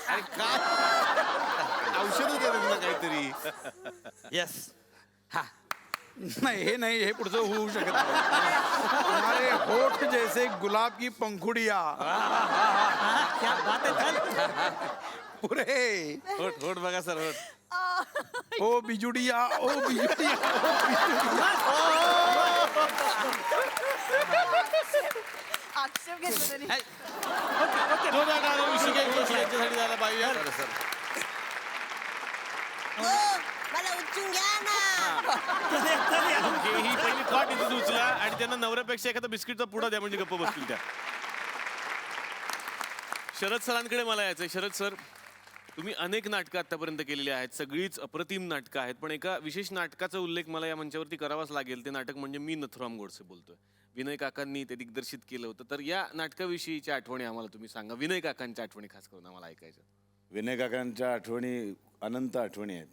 अरे काय औषध दे ना काहीतरी. येस हा नाही हे नाही हे पुढचं होऊ शकत नाही. तुम्हारे होठ जैसे गुलाब की पंखुड़िया. क्या बात है थल पुरे होट होट बघा सर होट. ओ बिजुडिया ओ बिजुडिया. आक्षेप घेतला त्यांनी. जोरदार टाळ्या ऋषिकेश जोशी यांच्यासाठी झाला पाहिजे. मला उचलून घ्या ना. ही पहिली थॉट इथेच उचला आणि त्यांना नवऱ्यापेक्षा एखादा बिस्किटचा पुडा द्या म्हणजे गप्प बसतील त्या. शरद सरांकडे मला यायचंय. शरद सर तुम्ही अनेक नाटकं आतापर्यंत केलेली आहेत सगळीच अप्रतिम नाटकं आहेत पण एका विशेष नाटकाचा उल्लेख मला या मंचावरती करावाच लागेल. ते नाटक म्हणजे मी नथुराम गोडसे बोलतोय. विनय काकांनी ते दिग्दर्शित केलं होतं तर या नाटकाविषयीच्या आठवणी आम्हाला तुम्ही सांगा. विनय काकांच्या आठवणी खास करून आम्हाला ऐकायचं. विनय काकांच्या आठवणी अनंत आठवणी आहेत.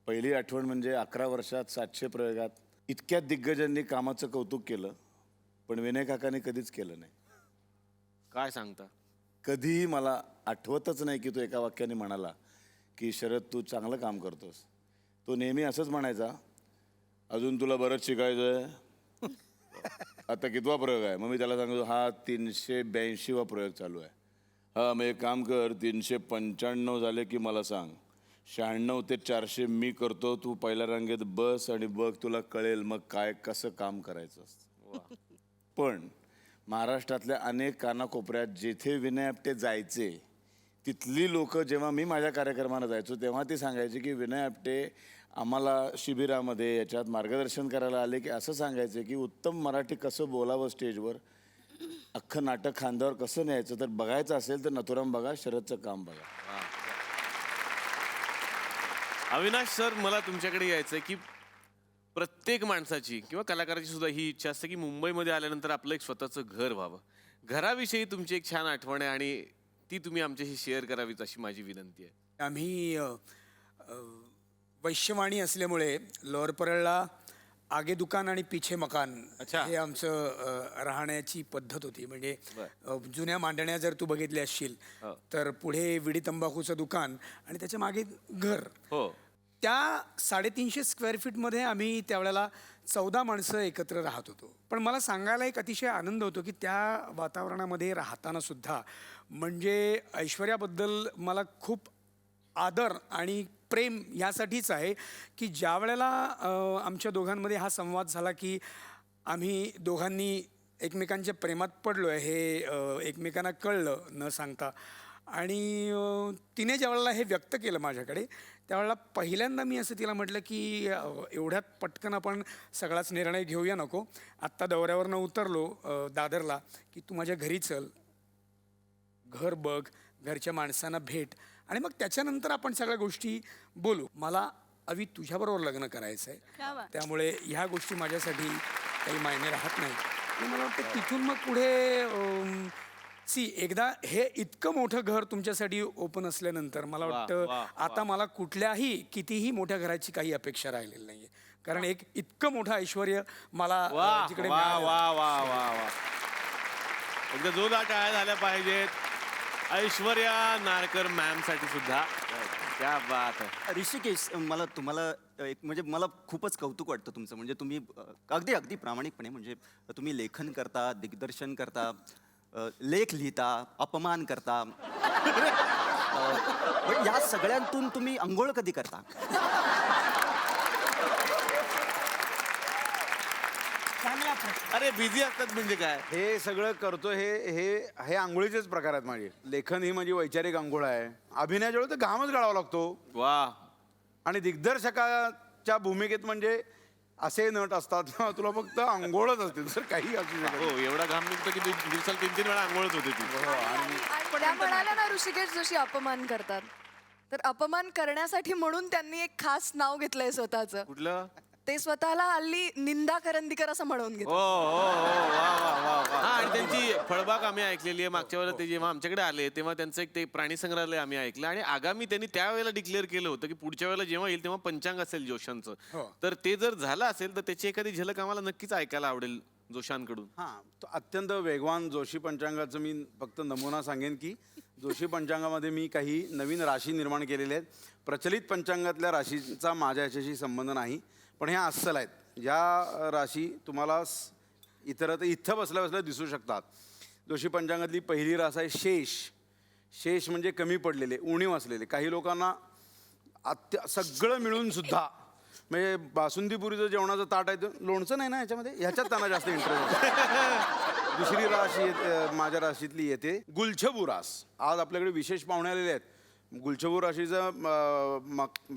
पहिली आठवण म्हणजे 11 वर्षात 700 प्रयोगात इतक्या दिग्गजांनी कामाचं कौतुक केलं पण विनय काकाने कधीच केलं नाही. काय सांगता? कधीही मला आठवतच नाही की तो एका वाक्याने म्हणाला की शरद तू चांगलं काम करतोस. तो नेहमी असंच म्हणायचा, अजून तुला बरंच शिकायचं आहे. आता कितवा प्रयोग आहे? मग मी त्याला सांगतो, हा 382वा प्रयोग चालू आहे. हा मग एक काम कर, 395 झाले की मला सांग. 96 ते 400 मी करतो, तू पहिल्या रांगेत बस आणि बघ, तुला कळेल मग काय कसं काम करायचं असतं. पण महाराष्ट्रातल्या अनेक कानाकोपऱ्यात जेथे विनय आपटे जायचे तिथली लोक, जेव्हा मी माझ्या कार्यक्रमाला जायचो तेव्हा ते सांगायचे की विनय आपटे आम्हाला शिबिरामध्ये याच्यात मार्गदर्शन करायला आले की असं सांगायचे की उत्तम मराठी कसं बोलावं स्टेजवर, अख्खं नाटक खांद्यावर कसं न्यायचं. तर बघायचं असेल तर नथुराम बघा, शरदचं काम बघा. अविनाश सर, मला तुमच्याकडे यायचं आहे की प्रत्येक माणसाची किंवा कलाकाराची सुद्धा ही इच्छा असते की मुंबईमध्ये आल्यानंतर आपलं एक स्वतःचं घर व्हावं. घराविषयी तुमची एक छान आठवण आहे आणि ती तुम्ही आमच्याशी शेअर करावीच अशी माझी विनंती आहे. आम्ही वैश्यवाणी असल्यामुळे लोअर परळला आगे दुकान आणि पिछे मकान हे आमचं राहण्याची पद्धत होती. म्हणजे जुन्या मांडण्या जर तू बघितली असशील तर पुढे विडी तंबाखूचं दुकान आणि त्याच्या मागे घर. त्या 350 स्क्वेअर फीटमध्ये आम्ही त्यावेळेला 14 माणसं एकत्र राहत होतो. पण मला सांगायला एक अतिशय आनंद होतो की त्या वातावरणामध्ये राहताना सुद्धा म्हणजे ऐश्वर्याबद्दल मला खूप आदर आणि प्रेम यासाठीच आहे की ज्या वेळेला आमच्या दोघांमध्ये हा संवाद झाला की आम्ही दोघांनी एकमेकांच्या प्रेमात पडलो आहे हे एकमेकांना कळलं न सांगता. आणि तिने ज्या वेळेला हे व्यक्त केलं माझ्याकडे त्यावेळेला पहिल्यांदा मी असं तिला म्हटलं की एवढ्यात पटकन आपण सगळाच निर्णय घेऊया नको. आत्ता दौऱ्यावरनं उतरलो दादरला की तू माझ्या घरी चल, घर बघ, घरच्या माणसांना भेट आणि मग त्याच्यानंतर आपण सगळ्या गोष्टी बोलू. मला अवी तुझ्याबरोबर लग्न करायचं आहे, त्यामुळे ह्या गोष्टी माझ्यासाठी काही मायने राहत नाही. आणि मला वाटतं तिथून मग पुढे एकदा हे इतकं मोठं घर तुमच्यासाठी ओपन असल्यानंतर मला वाटतं आता मला कुठल्याही कितीही मोठ्या घराची काही अपेक्षा राहिलेली नाहीये. कारण एक इतकं मोठं ऐश्वर मला जिकडे एकदा जोरदार टाळ्या झाल्या पाहिजेत ऐश्वर्या नारकर मॅम साठी सुद्धा. क्या बात आहे. ऋषिकेश, मला तुम्हाला एक म्हणजे मला खूपच कौतुक वाटतं तुमचं. म्हणजे तुम्ही अगदी प्रामाणिकपणे म्हणजे तुम्ही लेखन करता, दिग्दर्शन करता, लेख लिहिता, अपमान करता. या सगळ्यांतून तुम्ही अंघोळ कधी करता? अरे बिझी असतात म्हणजे काय? हे सगळं करतो हे आंघोळीचेच प्रकार आहेत माझे. लेखन ही माझी वैचारिक आंघोळ आहे. अभिनयाच्या वेळी तर घामच गाळावा लागतो. वा. आणि दिग्दर्शकाच्या भूमिकेत म्हणजे असे नट असतात तुला फक्त आंघोळच असते, सर काही असू शकत. हो, एवढा घाम निघतो की दिवसाला 3-3 वेळा आंघोळच होते ती. त्या म्हणाल्या ना ऋषिकेश जोशी अपमान करतात, तर अपमान करण्यासाठी म्हणून त्यांनी एक खास नाव घेतलंय स्वतःचं. कुठलं? ते स्वतःला हल्ली निंदा करंदीकर असं म्हणून घेतात. आणि त्यांची फळबाग आम्ही ऐकलेली आहे. मागच्या वेळेला ते जेव्हा आमच्याकडे आले तेव्हा त्यांचं एक ते प्राणी संग्रहालय आम्ही ऐकलं आणि आगामी त्यांनी त्यावेळेला डिक्लेअर केलं होतं की पुढच्या वेळेला जेव्हा येईल तेव्हा पंचांग असेल जोशांचं. तर ते जर झालं असेल तर त्याची एखादी झलक आम्हाला नक्कीच ऐकायला आवडेल जोशांकडून. तो अत्यंत वेगवान जोशी पंचांगाचं मी फक्त नमुना सांगेन की जोशी पंचांगामध्ये मी काही नवीन राशी निर्माण केलेल्या आहेत. प्रचलित पंचांगातल्या राशींचा माझ्या याच्याशी संबंध नाही, पण ह्या अस्सल आहेत. ज्या राशी तुम्हाला इथं बसल्या बसल्या दिसू शकतात. जोशी पंचांगातली पहिली रास आहे शेष. शेष म्हणजे कमी पडलेले, उणीव असलेले. काही लोकांना सगळं मिळून सुद्धा म्हणजे बासुंदीपुरीचं जेवणाचं ताट आहे लोणचं नाही ना ह्याच्यामध्ये, ह्याच्यात त्यांना जास्त इंटरेस्ट आहे. दुसरी राशी माझ्या राशीतली येते गुलछबू रास. आज आपल्याकडे विशेष पाहुणे आलेले आहेत. गुलछबू राशीचं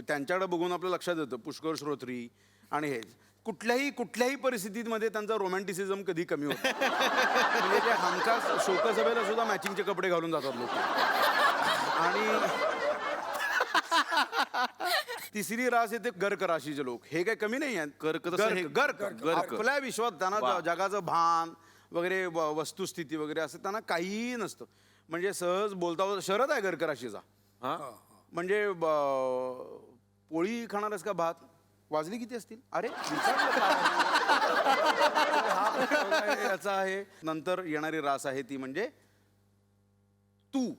त्यांच्याकडे बघून आपलं लक्षात येतं पुष्कर श्रोत्री आणि हे कुठल्याही परिस्थितीमध्ये त्यांचा रोमॅन्टिसिझम कधी कमी होतो. म्हणजे ते हमखास शोकसभेला सुद्धा मॅचिंगचे कपडे घालून जातात लोक. आणि तिसरी रास येते गर्क राशीचे लोक. हे काही कमी नाही आहेत. गर्क आपल्या विश्वात त्यांना जगाचं भान वगैरे वस्तुस्थिती वगैरे असं त्यांना काहीही नसतं. म्हणजे सहज बोलता शरद आहे गर्क राशीचा. म्हणजे पोळी खाणारच का भात वाजली किती असतील? अरे याचा आहे. नंतर येणारी रास आहे ती म्हणजे तू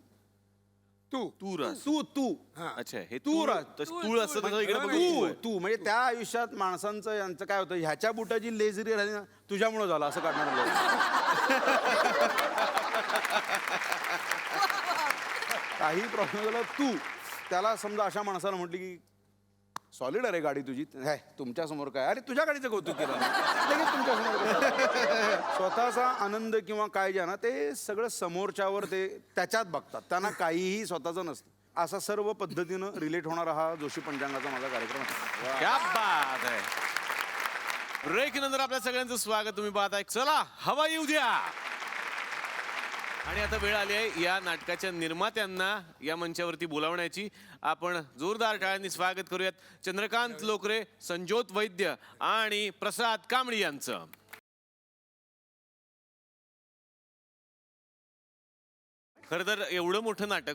तू रस तू अच्छा हे तू तूळ रस. तूळ असतं तसं इकडे बघ तू आहे. तू म्हणजे त्या आयुष्यात माणसांचं यांचं काय होतं, ह्याच्या बुटाची लेस जरी राहिली ना तुझ्यामुळे झालं असं काढणार लोक. काही प्रॉब्लेम झाला तू त्याला समजा अशा माणसाला म्हटली की सॉलिड अरे गाडी तुझी, काय तुमच्या समोर काय, अरे तुझ्या गाडीचं कौतुक केलं लगेच तुमच्या समोर. स्वतःचा आनंद किंवा काय जे आहे ना ते सगळं समोरच्यावर ते त्याच्यात बघतात, त्यांना काहीही स्वतःचं नसतं. असा सर्व पद्धतीनं रिलेट होणारा हा जोशी पंचांगाचा माझा कार्यक्रम आहे. क्या बात आहे. ब्रेक नंतर आपल्या सगळ्यांचं स्वागत. तुम्ही पाहताय चला हवा येऊ द्या. आणि आता वेळ आली आहे या नाटकाच्या निर्मात्यांना या मंचावरती बोलावण्याची. आपण जोरदार टाळ्यांनी स्वागत करूयात चंद्रकांत लोकरे, संजोत वैद्य आणि प्रसाद कांबळी यांचं. खरं तर एवढं मोठं नाटक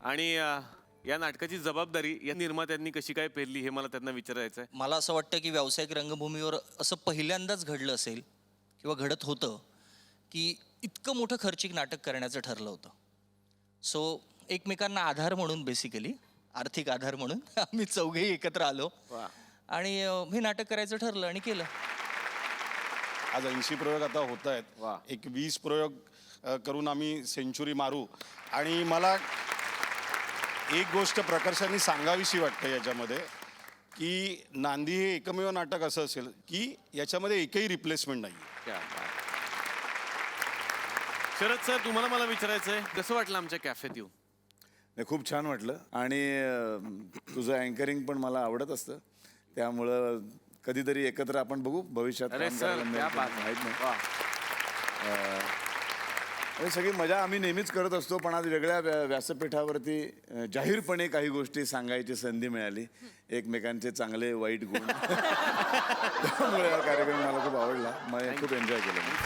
आणि या नाटकाची जबाबदारी या निर्मात्यांनी कशी काय पेरली हे मला त्यांना विचारायचं आहे. मला असं वाटतं की व्यावसायिक रंगभूमीवर असं पहिल्यांदाच घडलं असेल किंवा घडत होतं की इतकं मोठं खर्चिक नाटक करण्याचं ठरलं होतं. सो एकमेकांना आधार म्हणून, बेसिकली आर्थिक आधार म्हणून आम्ही चौघेही एकत्र आलो आणि हे नाटक करायचं ठरलं आणि केलं. आज 80 प्रयोग आता होत आहेत. एक 20 प्रयोग करून आम्ही सेंचुरी मारू. आणि मला एक गोष्ट प्रकर्षाने सांगावीशी वाटते याच्यामध्ये की नांदी हे एकमेव नाटक असं असेल की याच्यामध्ये एकही रिप्लेसमेंट नाही. शरद सर तुम्हाला मला विचारायचं आहे कसं वाटलं आमच्या कॅफेत येऊ? नाही, खूप छान वाटलं. आणि तुझं अँकरिंग पण मला आवडत असतं, त्यामुळं कधीतरी एकत्र आपण बघू भविष्यात अरे काम सर, करायला मिळेल क्या का बात नाही, माहित नाही. आणि सगळी मजा आम्ही नेहमीच करत असतो, पण आज वेगळ्या व्यासपीठावरती जाहीरपणे काही गोष्टी सांगायची संधी मिळाली, एकमेकांचे चांगले वाईट गुण. त्यामुळे हा कार्यक्रम मला खूप आवडला, मी खूप एन्जॉय केलं.